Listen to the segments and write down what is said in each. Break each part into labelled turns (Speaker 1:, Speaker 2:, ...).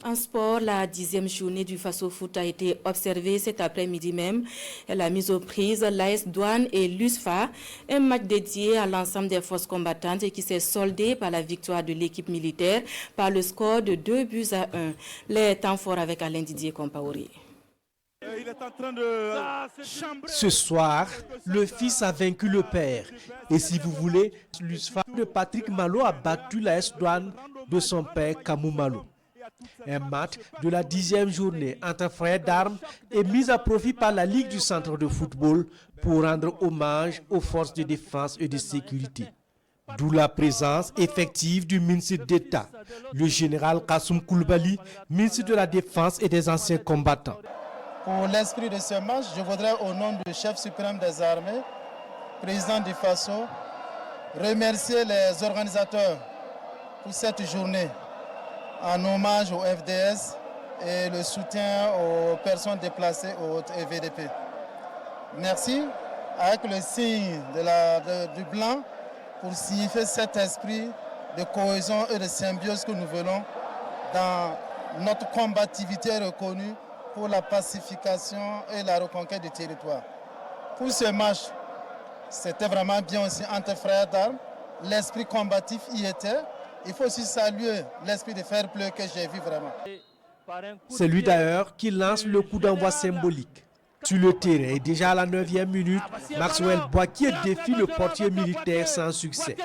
Speaker 1: En sport, la 10e journée du Faso Foot a été observée cet après-midi même. Elle a mis aux prises l'AS Douane et l'USFA, un match dédié à l'ensemble des forces combattantes et qui s'est soldé par la victoire de l'équipe militaire par le score de 2-1. Les temps forts avec Alain Didier Compaoré.
Speaker 2: Il est en train de chambrer.
Speaker 3: Ce soir, le fils a vaincu le père. Et si vous voulez, l'USFA de Patrick Malo a battu l'AS Douane de son père Kamou Malo. Un match de la 10e journée entre frères d'armes est mis à profit par la Ligue du Centre de football pour rendre hommage aux forces de défense et de sécurité. D'où la présence effective du ministre d'État, le général Kassoum Koulibaly, ministre de la Défense et des anciens combattants.
Speaker 4: Pour l'esprit de ce match, je voudrais, au nom du chef suprême des armées, président du FASO, remercier les organisateurs pour cette journée en hommage au FDS et le soutien aux personnes déplacées au VDP. Merci, avec le signe du blanc, pour signifier cet esprit de cohésion et de symbiose que nous voulons dans notre combativité reconnue pour la pacification et la reconquête du territoire. Pour ce match, c'était vraiment bien aussi entre frères d'armes. L'esprit combatif y était. Il faut aussi saluer l'esprit de fair play que j'ai vu vraiment.
Speaker 3: C'est lui d'ailleurs qui lance le coup d'envoi symbolique. Sur le terrain, déjà à la 9e minute, Maxwell Boakier défie le portier militaire sans succès.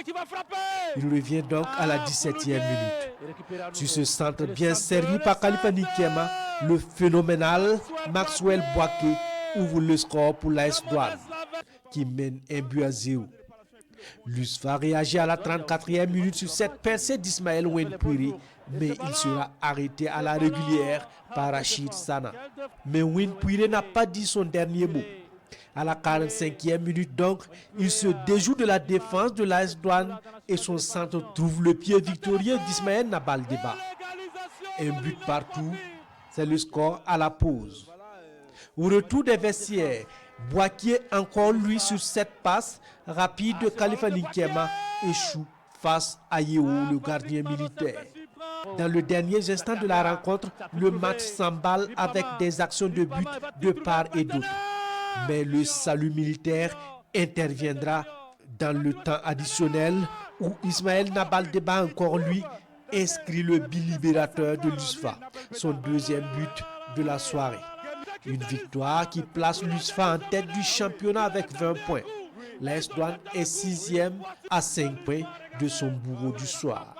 Speaker 3: Il revient donc à la 17e minute. Sur ce centre bien servi par Khalifa Nikema, le phénoménal Maxwell Boakier ouvre le score pour l'AS Douane, qui mène 1-0. L'USFA réagit à la 34e minute sur cette percée d'Ismaël Wenpouiri, mais il sera arrêté à la régulière par Rachid Sana. Mais Wenpouiri n'a pas dit son dernier mot. À la 45e minute donc, il se déjoue de la défense de l'AS Douane et son centre trouve le pied victorieux d'Ismaël Nabaldeba. Un but partout, c'est le score à la pause. Au retour des vestiaires, Boakier, encore lui sur cette passe rapide de Khalifa Nikema, échoue face à Yeo, le gardien militaire. Dans le dernier instant de la rencontre, le match s'emballe avec des actions de but de part et d'autre. Mais le salut militaire interviendra dans le temps additionnel où Ismaël Nabaldeba, encore lui, inscrit le but libérateur de l'USFA, son deuxième but de la soirée. Une victoire qui place l'USFA en tête du championnat avec 20 points. L'AS Douane est 6e à 5 points de son bourreau du soir.